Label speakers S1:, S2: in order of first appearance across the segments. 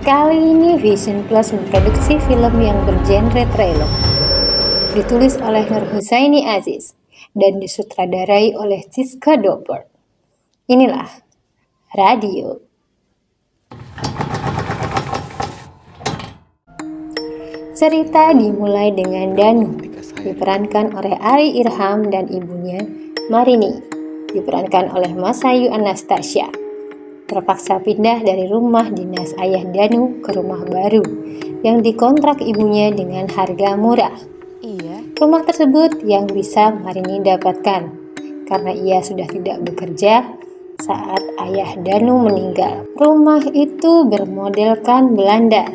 S1: Kali ini Vision Plus memproduksi film yang bergenre thriller. Ditulis oleh Nur Husaini Aziz dan disutradarai oleh Siska Doper. Inilah Radio. Cerita dimulai dengan Danu, diperankan oleh Ari Irham dan ibunya Marini, diperankan oleh Masayu Anastasia. Terpaksa pindah dari rumah dinas ayah Danu ke rumah baru yang dikontrak ibunya dengan harga murah. Rumah tersebut yang bisa Marini dapatkan karena ia sudah tidak bekerja saat ayah Danu meninggal. Rumah itu bermodelkan Belanda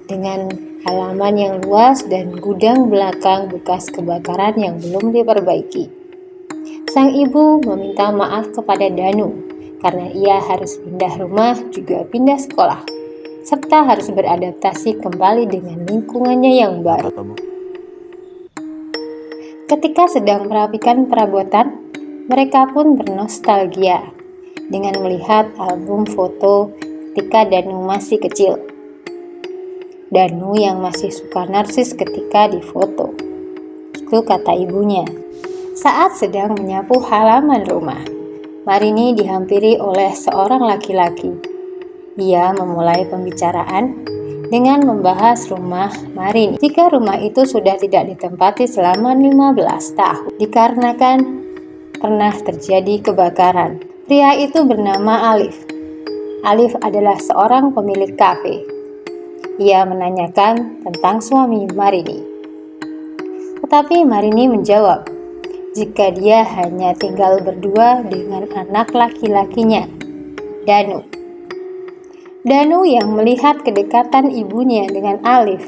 S1: dengan halaman yang luas dan gudang belakang bekas kebakaran yang belum diperbaiki. Sang ibu meminta maaf kepada Danu karena ia harus pindah rumah juga pindah sekolah, serta harus beradaptasi kembali dengan lingkungannya yang baru. Ketika sedang merapikan perabotan, mereka pun bernostalgia dengan melihat album foto ketika Danu masih kecil. Danu yang masih suka narsis ketika difoto, itu kata ibunya. Saat sedang menyapu halaman rumah, Marini dihampiri oleh seorang laki-laki. Ia memulai pembicaraan dengan membahas rumah Marini. Jika rumah itu sudah tidak ditempati selama 15 tahun dikarenakan pernah terjadi kebakaran. Pria itu bernama Alif. Alif adalah seorang pemilik kafe. Ia menanyakan tentang suami Marini. Tetapi Marini menjawab jika dia hanya tinggal berdua dengan anak laki-lakinya, Danu. Danu yang melihat kedekatan ibunya dengan Alif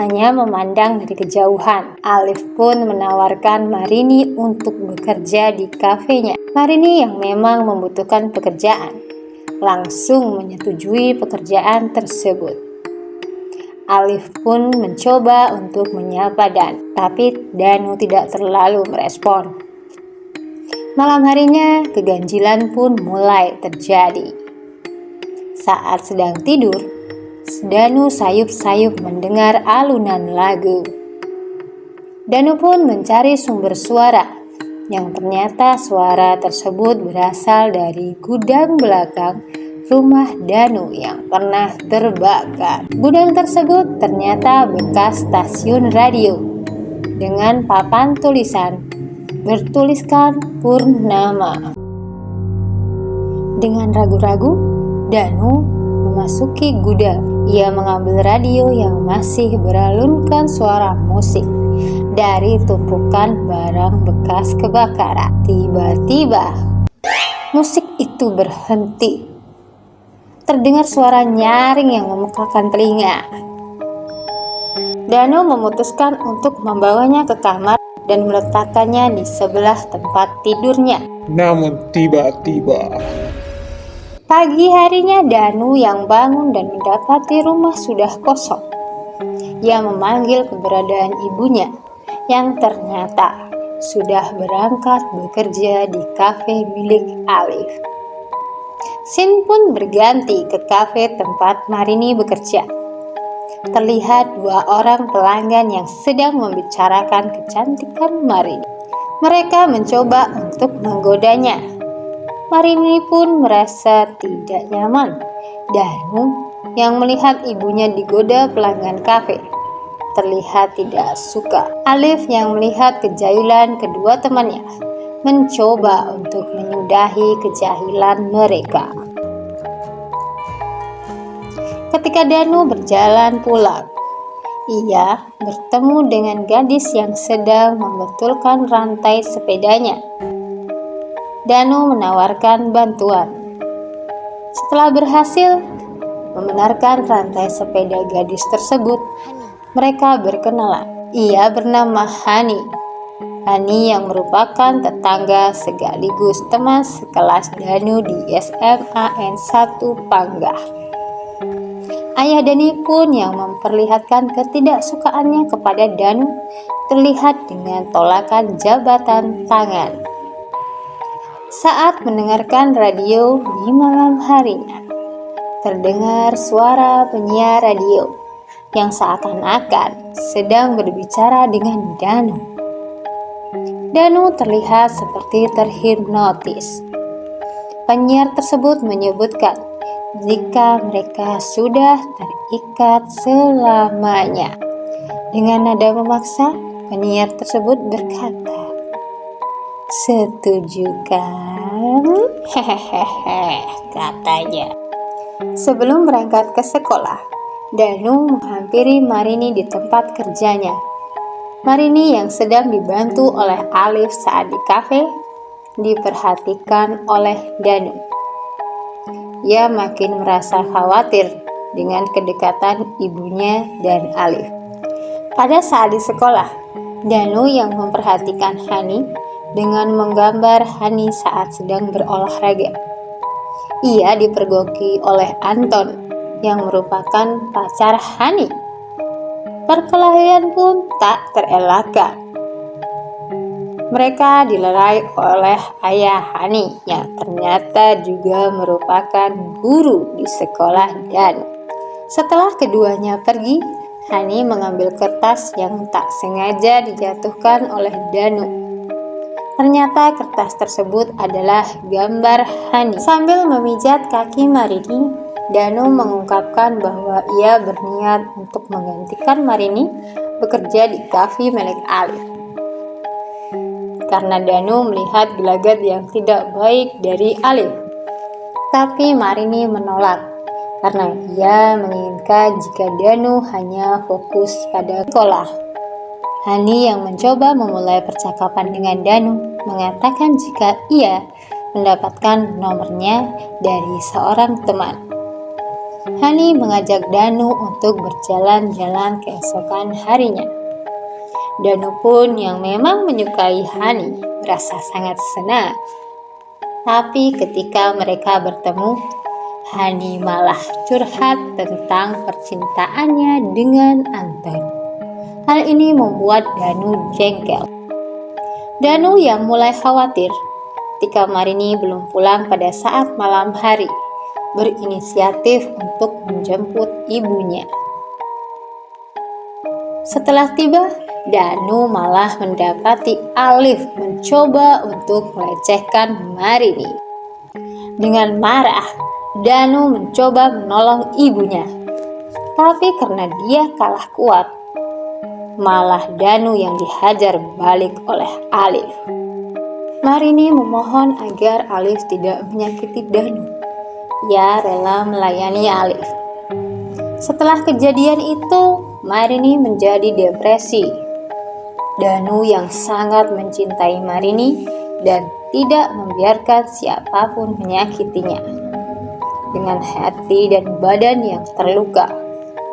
S1: hanya memandang dari kejauhan. Alif pun menawarkan Marini untuk bekerja di kafenya. Marini yang memang membutuhkan pekerjaan langsung menyetujui pekerjaan tersebut. Alif pun mencoba untuk menyapa Dan, tapi Danu tidak terlalu merespon. Malam harinya, keganjilan pun mulai terjadi. Saat sedang tidur, Danu sayup-sayup mendengar alunan lagu. Danu pun mencari sumber suara, yang ternyata suara tersebut berasal dari gudang belakang rumah Danu yang pernah terbakar. Gudang tersebut ternyata bekas stasiun radio dengan papan tulisan bertuliskan Purnama. Dengan ragu-ragu, Danu memasuki gudang. Ia mengambil radio yang masih beralunkan suara musik dari tumpukan barang bekas kebakaran. Tiba-tiba, musik itu berhenti. Terdengar suara nyaring yang memekakan telinga. Danu memutuskan untuk membawanya ke kamar dan meletakkannya di sebelah tempat tidurnya.
S2: Namun tiba-tiba
S1: Pagi harinya Danu yang bangun dan mendapati rumah sudah kosong. Ia memanggil keberadaan ibunya yang ternyata sudah berangkat bekerja di kafe milik Alif. Scene pun berganti ke kafe tempat Marini bekerja. Terlihat dua orang pelanggan yang sedang membicarakan kecantikan Marini. Mereka mencoba untuk menggodanya. Marini pun merasa tidak nyaman. Danu yang melihat ibunya digoda pelanggan kafe terlihat tidak suka. Alif yang melihat kejahilan kedua temannya mencoba untuk menyudahi kejahilan mereka. Ketika Danu berjalan pulang, ia bertemu dengan gadis yang sedang membetulkan rantai sepedanya. Danu menawarkan bantuan. Setelah berhasil membenarkan rantai sepeda gadis tersebut, mereka berkenalan. Ia bernama Hani. Hani yang merupakan tetangga sekaligus teman sekelas Danu di SMA N1 Panggah. Ayah Dani pun yang memperlihatkan ketidaksukaannya kepada Danu terlihat dengan tolakan jabatan tangan. Saat mendengarkan radio di malam harinya, terdengar suara penyiar radio yang seakan-akan sedang berbicara dengan Danu. Danu terlihat seperti terhipnotis. Penyiar tersebut menyebutkan jika mereka sudah terikat selamanya. Dengan nada memaksa, penyiar tersebut berkata, "Setuju kan?" Hehehe, katanya. Sebelum berangkat ke sekolah, Danu menghampiri Marini di tempat kerjanya. Marini yang sedang dibantu oleh Alif saat di kafe diperhatikan oleh Danu. Ia makin merasa khawatir dengan kedekatan ibunya dan Alif. Pada saat di sekolah, Danu yang memperhatikan Hani dengan menggambar Hani saat sedang berolahraga. Ia dipergoki oleh Anton yang merupakan pacar Hani. Perkelahian pun tak terelakkan. Mereka dilerai oleh ayah Hani yang ternyata juga merupakan guru di sekolah Danu. Setelah keduanya pergi, Hani mengambil kertas yang tak sengaja dijatuhkan oleh Danu. Ternyata kertas tersebut adalah gambar Hani. Sambil memijat kaki Marini, Danu mengungkapkan bahwa ia berniat untuk menggantikan Marini bekerja di kafe milik Alif. Karena Danu melihat gelagat yang tidak baik dari Alif. Tapi Marini menolak karena ia menginginkan jika Danu hanya fokus pada sekolah. Hani yang mencoba memulai percakapan dengan Danu mengatakan jika ia mendapatkan nomornya dari seorang teman. Hani mengajak Danu untuk berjalan-jalan keesokan harinya. Danu pun yang memang menyukai Hani merasa sangat senang. Tapi ketika mereka bertemu, Hani malah curhat tentang percintaannya dengan Anton. Hal ini membuat Danu jengkel. Danu yang mulai khawatir ketika Marini belum pulang pada saat malam hari, berinisiatif untuk menjemput ibunya. Setelah tiba, Danu malah mendapati Alif mencoba untuk melecehkan Marini. Dengan marah, Danu mencoba menolong ibunya. Tapi karena dia kalah kuat, malah Danu yang dihajar balik oleh Alif. Marini memohon agar Alif tidak menyakiti Danu. Ia rela melayani Alif. Setelah kejadian itu, Marini menjadi depresi. Danu yang sangat mencintai Marini dan tidak membiarkan siapapun menyakitinya. Dengan hati dan badan yang terluka,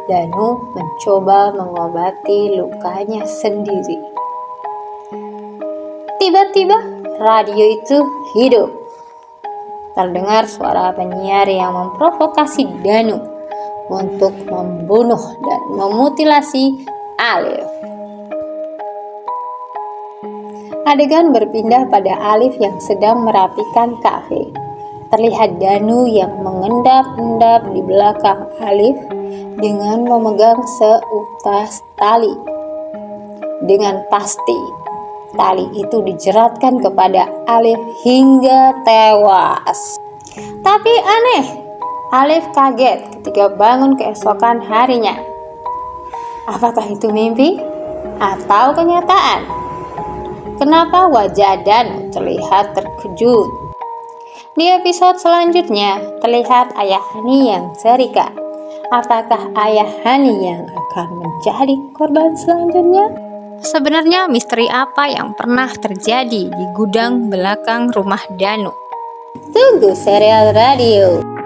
S1: Danu mencoba mengobati lukanya sendiri. Tiba-tiba radio itu hidup. Terdengar suara penyiar yang memprovokasi Danu untuk membunuh dan memutilasi Alif. Adegan berpindah pada Alif yang sedang merapikan kafe. Terlihat Danu yang mengendap-endap di belakang Alif dengan memegang seutas tali. Dengan pasti, tali itu dijeratkan kepada Alif hingga tewas. Tapi aneh, Alif kaget ketika bangun keesokan harinya. Apakah itu mimpi atau kenyataan? Kenapa wajah Danu terlihat terkejut? Di episode selanjutnya, terlihat ayah Hani yang serikat. Apakah ayah Hani yang akan menjadi korban selanjutnya? Sebenarnya misteri apa yang pernah terjadi di gudang belakang rumah Danu? Tunggu serial radio.